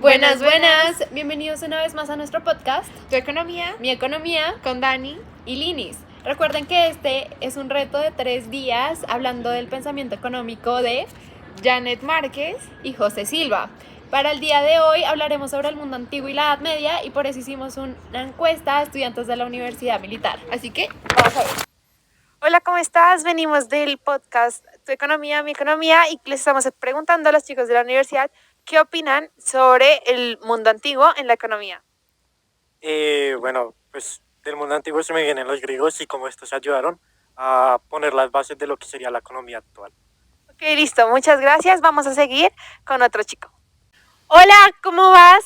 Buenas, buenas. Bienvenidos una vez más a nuestro podcast, Tu economía, Mi Economía con Dani y Linis. Recuerden que este es un reto de 3 días hablando del pensamiento económico de Janet Márquez y José Silva. Para el día de hoy hablaremos sobre el mundo antiguo y la Edad Media y por eso hicimos una encuesta a estudiantes de la Universidad Militar. Así que vamos a ver. Hola, ¿cómo estás? Venimos del podcast Tu economía, mi economía y les estamos preguntando a los chicos de la universidad qué opinan sobre el mundo antiguo en la economía. Pues del mundo antiguo se me vienen los griegos y cómo estos ayudaron a poner las bases de lo que sería la economía actual. Ok, listo, muchas gracias. Vamos a seguir con otro chico. Hola, ¿cómo vas?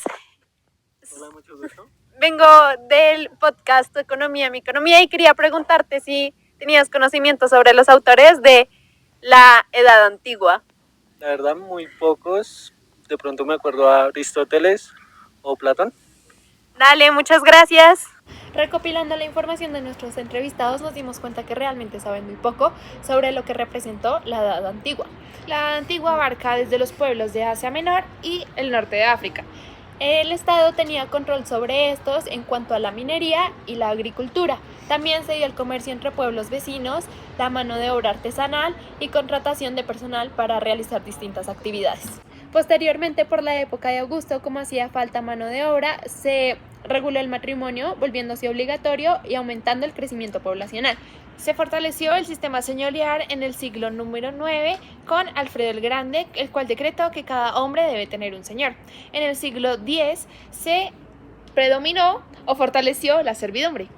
Hola, mucho gusto. Vengo del podcast Tu economía, mi economía y quería preguntarte si tenías conocimiento sobre los autores de la Edad Antigua. La verdad, muy pocos. De pronto me acuerdo a Aristóteles o Platón. Dale, muchas gracias. Recopilando la información de nuestros entrevistados nos dimos cuenta que realmente saben muy poco sobre lo que representó la Edad Antigua. La Edad Antigua abarca desde los pueblos de Asia Menor y el norte de África. El Estado tenía control sobre estos en cuanto a la minería y la agricultura. También se dio el comercio entre pueblos vecinos, la mano de obra artesanal y contratación de personal para realizar distintas actividades. Posteriormente, por la época de Augusto, como hacía falta mano de obra, se reguló el matrimonio, volviéndose obligatorio y aumentando el crecimiento poblacional. Se fortaleció el sistema señorial en el siglo número 9 con Alfredo el Grande, el cual decretó que cada hombre debe tener un señor. En el siglo X se predominó o fortaleció la servidumbre.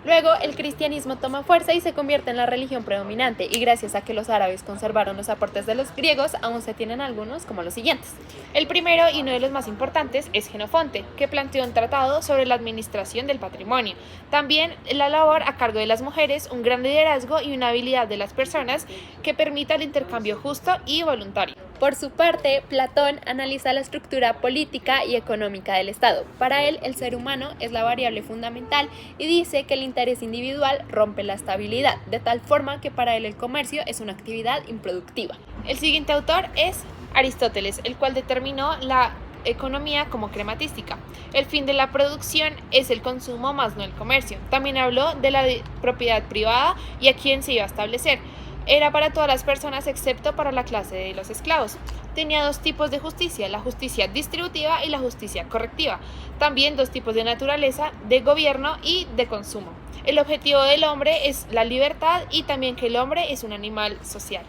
Luego el cristianismo toma fuerza y se convierte en la religión predominante y gracias a que los árabes conservaron los aportes de los griegos, aún se tienen algunos como los siguientes. El primero y uno de los más importantes es Jenofonte, que planteó un tratado sobre la administración del patrimonio. También la labor a cargo de las mujeres, un gran liderazgo y una habilidad de las personas que permita el intercambio justo y voluntario. Por su parte, Platón analiza la estructura política y económica del Estado. Para él, el ser humano es la variable fundamental y dice que el interés individual rompe la estabilidad, de tal forma que para él el comercio es una actividad improductiva. El siguiente autor es Aristóteles, el cual determinó la economía como crematística. El fin de la producción es el consumo más no el comercio. También habló de la propiedad privada y a quién se iba a establecer. Era para todas las personas excepto para la clase de los esclavos. Tenía dos tipos de justicia, la justicia distributiva y la justicia correctiva. También dos tipos de naturaleza, de gobierno y de consumo. El objetivo del hombre es la libertad y también que el hombre es un animal social.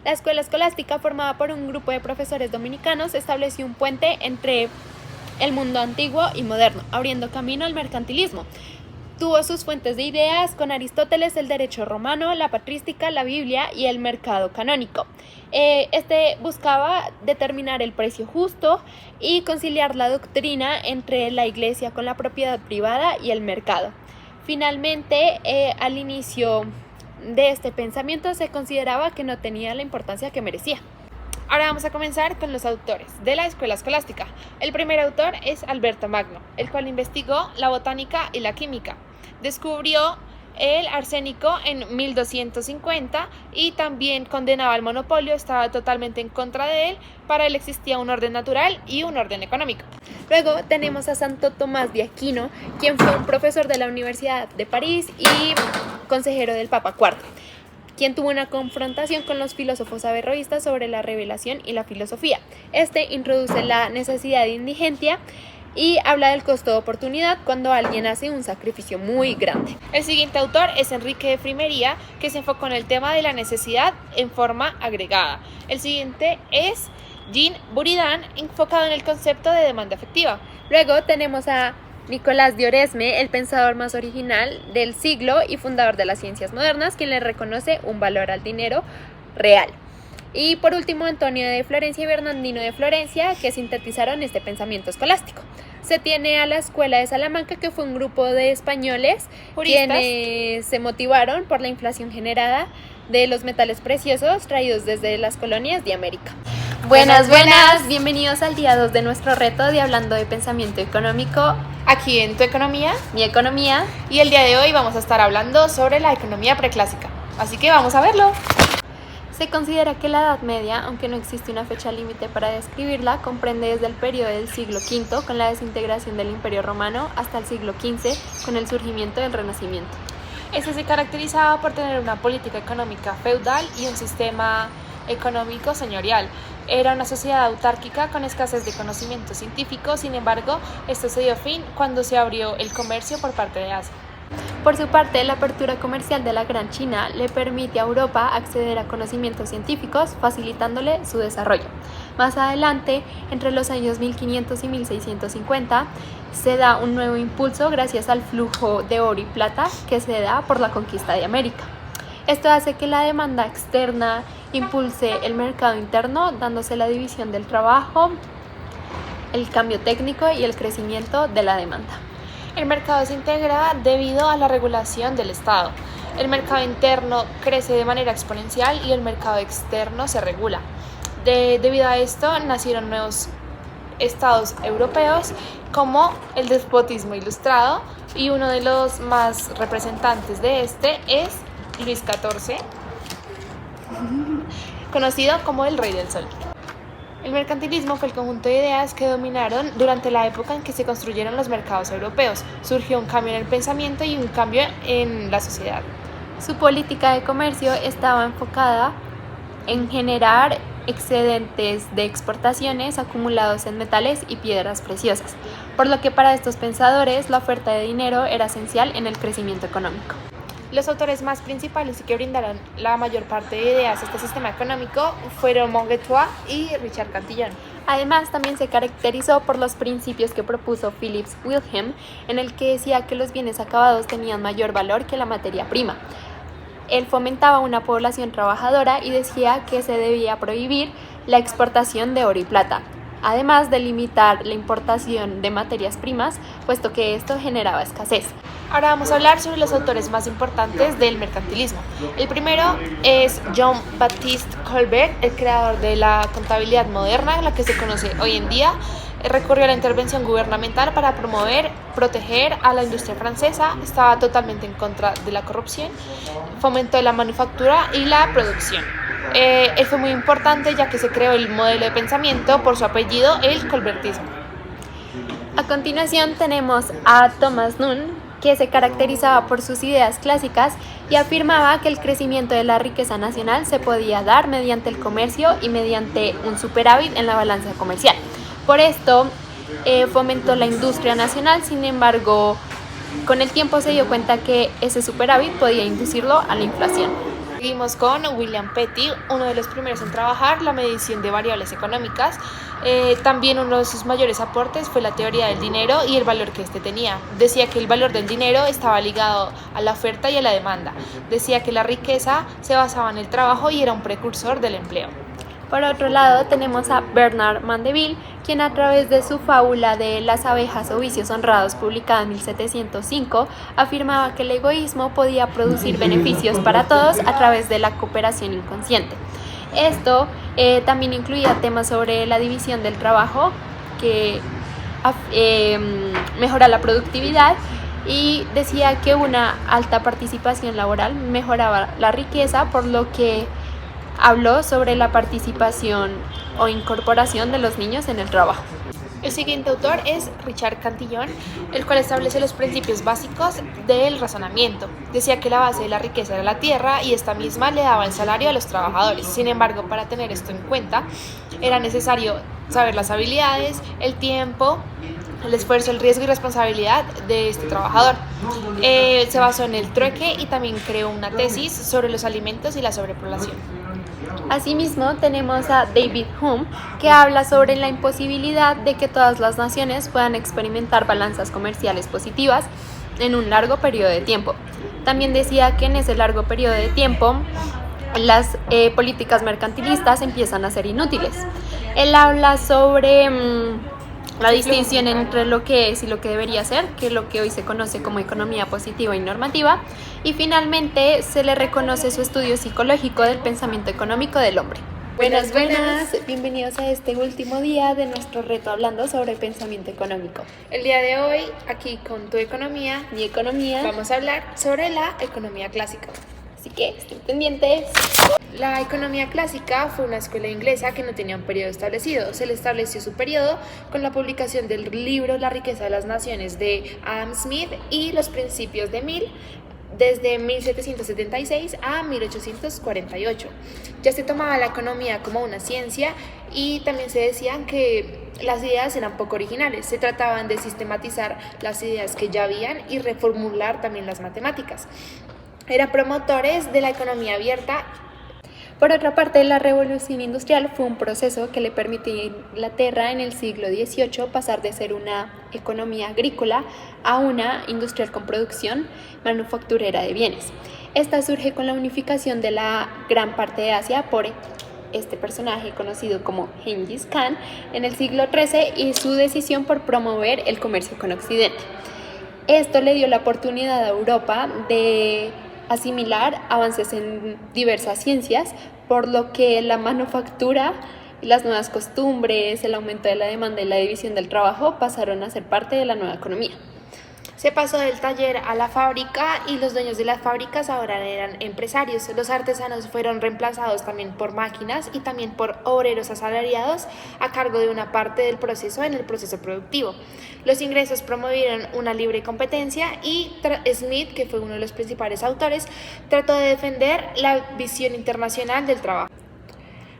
La escuela escolástica, formada por un grupo de profesores dominicanos, estableció un puente entre el mundo antiguo y moderno, abriendo camino al mercantilismo. Tuvo sus fuentes de ideas con Aristóteles, el derecho romano, la patrística, la Biblia y el mercado canónico. Este buscaba determinar el precio justo y conciliar la doctrina entre la iglesia con la propiedad privada y el mercado. Finalmente, al inicio de este pensamiento se consideraba que no tenía la importancia que merecía. Ahora vamos a comenzar con los autores de la escuela escolástica. El primer autor es Alberto Magno, el cual investigó la botánica y la química. Descubrió el arsénico en 1250 y también condenaba el monopolio, estaba totalmente en contra de él. Para él existía un orden natural y un orden económico. Luego tenemos a Santo Tomás de Aquino, quien fue un profesor de la Universidad de París y consejero del Papa IV, quien tuvo una confrontación con los filósofos averroístas sobre la revelación y la filosofía. Este introduce la necesidad de indigencia y habla del costo de oportunidad cuando alguien hace un sacrificio muy grande. El siguiente autor es Enrique de Frimería, que se enfocó en el tema de la necesidad en forma agregada. El siguiente es Jean Buridan, enfocado en el concepto de demanda efectiva. Luego tenemos a Nicolás de Oresme, el pensador más original del siglo y fundador de las ciencias modernas, quien le reconoce un valor al dinero real. Y por último, Antonio de Florencia y Bernardino de Florencia, que sintetizaron este pensamiento escolástico. Se tiene a la Escuela de Salamanca, que fue un grupo de españoles juristas, quienes se motivaron por la inflación generada de los metales preciosos traídos desde las colonias de América. Buenas, bienvenidos al día 2 de nuestro reto de Hablando de Pensamiento Económico, aquí en Tu Economía, Mi Economía. Y el día de hoy vamos a estar hablando sobre la economía preclásica, así que vamos a verlo. Se considera que la Edad Media, aunque no existe una fecha límite para describirla, comprende desde el periodo del siglo V con la desintegración del Imperio Romano hasta el siglo XV con el surgimiento del Renacimiento. Este se caracterizaba por tener una política económica feudal y un sistema económico señorial. Era una sociedad autárquica con escasez de conocimiento científico, sin embargo, esto se dio fin cuando se abrió el comercio por parte de Asia. Por su parte, la apertura comercial de la Gran China le permite a Europa acceder a conocimientos científicos, facilitándole su desarrollo. Más adelante, entre los años 1500 y 1650, se da un nuevo impulso gracias al flujo de oro y plata que se da por la conquista de América. Esto hace que la demanda externa impulse el mercado interno, dándose la división del trabajo, el cambio técnico y el crecimiento de la demanda. El mercado se integra debido a la regulación del Estado. El mercado interno crece de manera exponencial y el mercado externo se regula. Debido a esto nacieron nuevos estados europeos como el despotismo ilustrado, y uno de los más representantes de este es Luis XIV, conocido como el Rey del Sol. El mercantilismo fue el conjunto de ideas que dominaron durante la época en que se construyeron los mercados europeos. Surgió un cambio en el pensamiento y un cambio en la sociedad. Su política de comercio estaba enfocada en generar excedentes de exportaciones acumulados en metales y piedras preciosas, por lo que para estos pensadores la oferta de dinero era esencial en el crecimiento económico. Los autores más principales y que brindaron la mayor parte de ideas a este sistema económico fueron Monguetois y Richard Cantillon. Además, también se caracterizó por los principios que propuso Philips Wilhelm, en el que decía que los bienes acabados tenían mayor valor que la materia prima. Él fomentaba una población trabajadora y decía que se debía prohibir la exportación de oro y plata, además de limitar la importación de materias primas, puesto que esto generaba escasez. Ahora vamos a hablar sobre los autores más importantes del mercantilismo. El primero es John Baptiste Colbert, el creador de la contabilidad moderna, la que se conoce hoy en día. Recurrió a la intervención gubernamental para proteger a la industria francesa, estaba totalmente en contra de la corrupción, fomentó la manufactura y la producción. Él fue muy importante ya que se creó el modelo de pensamiento por su apellido, el colbertismo. A continuación tenemos a Thomas Nunn, que se caracterizaba por sus ideas clásicas y afirmaba que el crecimiento de la riqueza nacional se podía dar mediante el comercio y mediante un superávit en la balanza comercial. Por esto fomentó la industria nacional, sin embargo, con el tiempo se dio cuenta que ese superávit podía inducirlo a la inflación. Seguimos con William Petty, uno de los primeros en trabajar la medición de variables económicas. También uno de sus mayores aportes fue la teoría del dinero y el valor que éste tenía. Decía que el valor del dinero estaba ligado a la oferta y a la demanda. Decía que la riqueza se basaba en el trabajo y era un precursor del empleo. Por otro lado, tenemos a Bernard Mandeville, quien a través de su fábula de Las abejas o vicios honrados, publicada en 1705, afirmaba que el egoísmo podía producir beneficios para todos a través de la cooperación inconsciente. Esto también incluía temas sobre la división del trabajo, que mejora la productividad, y decía que una alta participación laboral mejoraba la riqueza, por lo que habló sobre la participación o incorporación de los niños en el trabajo. El siguiente autor es Richard Cantillon, el cual establece los principios básicos del razonamiento. Decía que la base de la riqueza era la tierra y esta misma le daba el salario a los trabajadores. Sin embargo, para tener esto en cuenta, era necesario saber las habilidades, el tiempo, el esfuerzo, el riesgo y responsabilidad de este trabajador. Se basó en el trueque y también creó una tesis sobre los alimentos y la sobrepoblación. Asimismo, tenemos a David Hume, que habla sobre la imposibilidad de que todas las naciones puedan experimentar balanzas comerciales positivas en un largo periodo de tiempo. También decía que en ese largo periodo de tiempo las políticas mercantilistas empiezan a ser inútiles. Él habla sobre la distinción entre lo que es y lo que debería ser, que es lo que hoy se conoce como economía positiva y normativa, y finalmente se le reconoce su estudio psicológico del pensamiento económico del hombre. Buenas, bienvenidos a este último día de nuestro reto hablando sobre el pensamiento económico. El día de hoy, aquí con Tu Economía, Mi economía. vamos a hablar sobre la economía clásica. Así que estén pendientes. La economía clásica fue una escuela inglesa que no tenía un periodo establecido. Se le estableció su periodo con la publicación del libro La riqueza de las naciones de Adam Smith y los principios de Mill desde 1776 a 1848. Ya se tomaba la economía como una ciencia y también se decían que las ideas eran poco originales. Se trataban de sistematizar las ideas que ya habían y reformular también las matemáticas. Eran promotores de la economía abierta. Por otra parte, la revolución industrial fue un proceso que le permitió a Inglaterra en el siglo XVIII pasar de ser una economía agrícola a una industrial con producción manufacturera de bienes. Esta surge con la unificación de la gran parte de Asia por este personaje conocido como Gengis Khan en el siglo XIII y su decisión por promover el comercio con Occidente. Esto le dio la oportunidad a Europa de asimilar avances en diversas ciencias, por lo que la manufactura, las nuevas costumbres, el aumento de la demanda y la división del trabajo pasaron a ser parte de la nueva economía. Se pasó del taller a la fábrica y los dueños de las fábricas ahora eran empresarios. Los artesanos fueron reemplazados también por máquinas y también por obreros asalariados a cargo de una parte del proceso en el proceso productivo. Los ingresos promovieron una libre competencia y Smith, que fue uno de los principales autores, trató de defender la visión internacional del trabajo.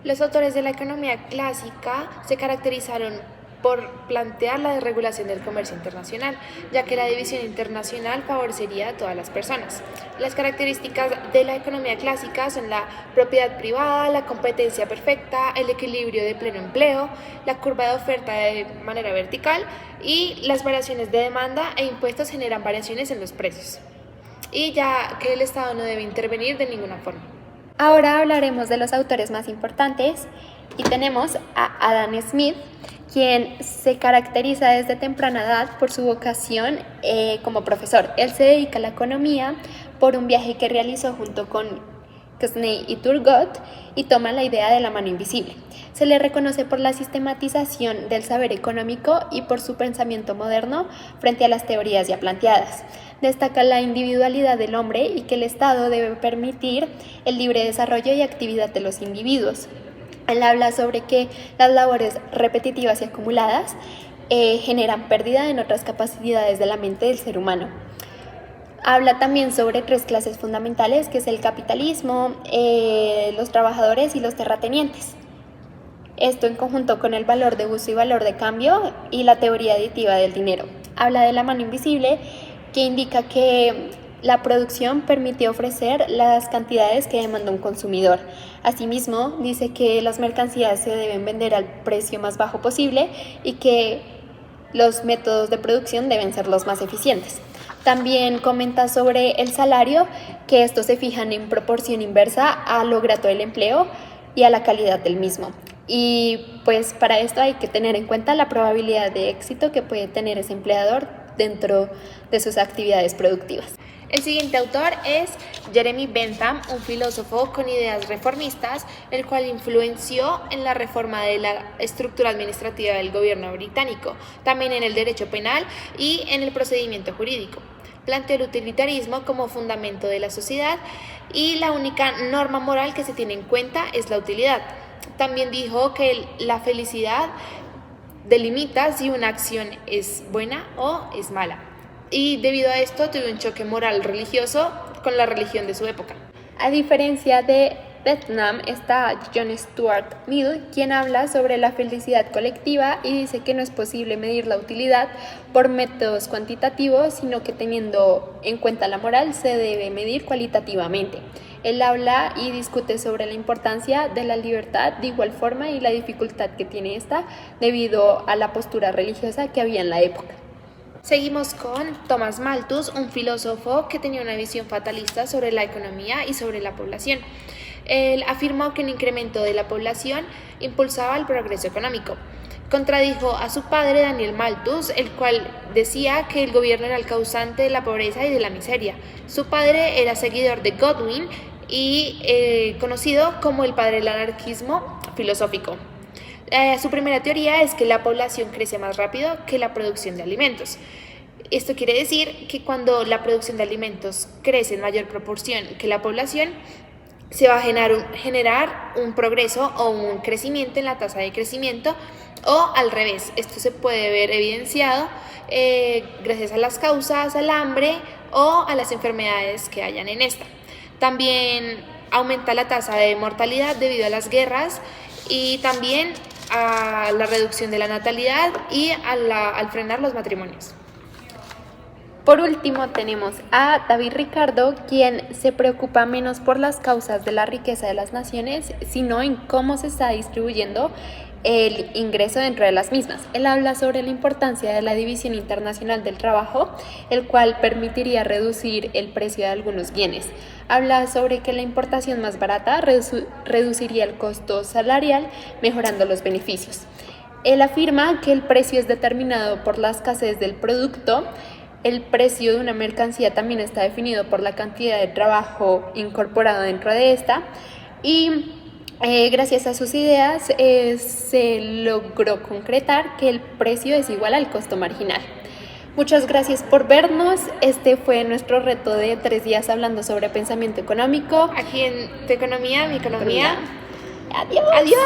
Los autores de la economía clásica se caracterizaron por plantear la desregulación del comercio internacional, ya que la división internacional favorecería a todas las personas. Las características de la economía clásica son la propiedad privada, la competencia perfecta, el equilibrio de pleno empleo, la curva de oferta de manera vertical y las variaciones de demanda e impuestos generan variaciones en los precios. Y ya que el Estado no debe intervenir de ninguna forma. Ahora hablaremos de los autores más importantes y tenemos a Adam Smith, quien se caracteriza desde temprana edad por su vocación como profesor. Él se dedica a la economía por un viaje que realizó junto con Kosney y Turgot y toma la idea de la mano invisible. Se le reconoce por la sistematización del saber económico y por su pensamiento moderno frente a las teorías ya planteadas. Destaca la individualidad del hombre y que el Estado debe permitir el libre desarrollo y actividad de los individuos. Él habla sobre que las labores repetitivas y acumuladas generan pérdida en otras capacidades de la mente del ser humano. Habla también sobre 3 clases fundamentales, que es el capitalismo, los trabajadores y los terratenientes. Esto en conjunto con el valor de uso y valor de cambio y la teoría aditiva del dinero. Habla de la mano invisible, que indica que la producción permite ofrecer las cantidades que demanda un consumidor. Asimismo, dice que las mercancías se deben vender al precio más bajo posible y que los métodos de producción deben ser los más eficientes. También comenta sobre el salario, que estos se fijan en proporción inversa a lo grato del empleo y a la calidad del mismo. Y pues para esto hay que tener en cuenta la probabilidad de éxito que puede tener ese empleador dentro de sus actividades productivas. El siguiente autor es Jeremy Bentham, un filósofo con ideas reformistas, el cual influenció en la reforma de la estructura administrativa del gobierno británico, también en el derecho penal y en el procedimiento jurídico. Planteó el utilitarismo como fundamento de la sociedad y la única norma moral que se tiene en cuenta es la utilidad. También dijo que la felicidad delimita si una acción es buena o es mala. Y debido a esto tuvo un choque moral religioso con la religión de su época. A diferencia de Bentham está John Stuart Mill, quien habla sobre la felicidad colectiva y dice que no es posible medir la utilidad por métodos cuantitativos, sino que teniendo en cuenta la moral se debe medir cualitativamente. Él habla y discute sobre la importancia de la libertad de igual forma y la dificultad que tiene esta debido a la postura religiosa que había en la época. Seguimos con Thomas Malthus, un filósofo que tenía una visión fatalista sobre la economía y sobre la población. Él afirmó que un incremento de la población impulsaba el progreso económico. Contradijo a su padre Daniel Malthus, el cual decía que el gobierno era el causante de la pobreza y de la miseria. Su padre era seguidor de Godwin y conocido como el padre del anarquismo filosófico. Su primera teoría es que la población crece más rápido que la producción de alimentos. Esto quiere decir que cuando la producción de alimentos crece en mayor proporción que la población, se va a generar un progreso o un crecimiento en la tasa de crecimiento, o al revés. Esto se puede ver evidenciado gracias a las causas, al hambre o a las enfermedades que hayan en esta. También aumenta la tasa de mortalidad debido a las guerras y también a la reducción de la natalidad y al frenar los matrimonios. Por último, tenemos a David Ricardo, quien se preocupa menos por las causas de la riqueza de las naciones, sino en cómo se está distribuyendo el ingreso dentro de las mismas. Él habla sobre la importancia de la división internacional del trabajo, el cual permitiría reducir el precio de algunos bienes. Habla sobre que la importación más barata reduciría el costo salarial, mejorando los beneficios. Él afirma que el precio es determinado por la escasez del producto. El precio de una mercancía también está definido por la cantidad de trabajo incorporado dentro de esta, y gracias a sus ideas se logró concretar que el precio es igual al costo marginal. Muchas gracias por vernos. Este fue nuestro reto de 3 días hablando sobre pensamiento económico. Aquí en Tu Economía, Mi Economía. Adiós. Adiós.